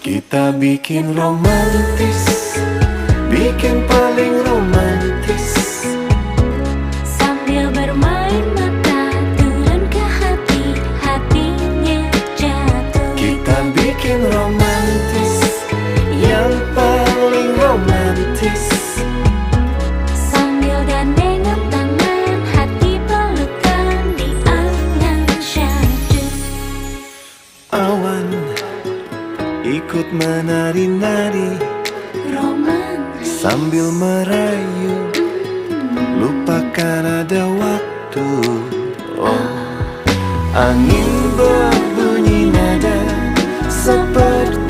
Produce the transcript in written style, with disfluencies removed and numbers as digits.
Kita bikin romantis, bikin paling romantis, sambil bermain mata turun ke hati, hatinya jatuh. kita bikin romantis, yang paling romantis, Sambil gandengan tangan, hati pelukan di angan syahdu. awan ikut menari-nari Romantis sambil merayu, lupakan ada waktu. Oh, angin berbunyi nada seperti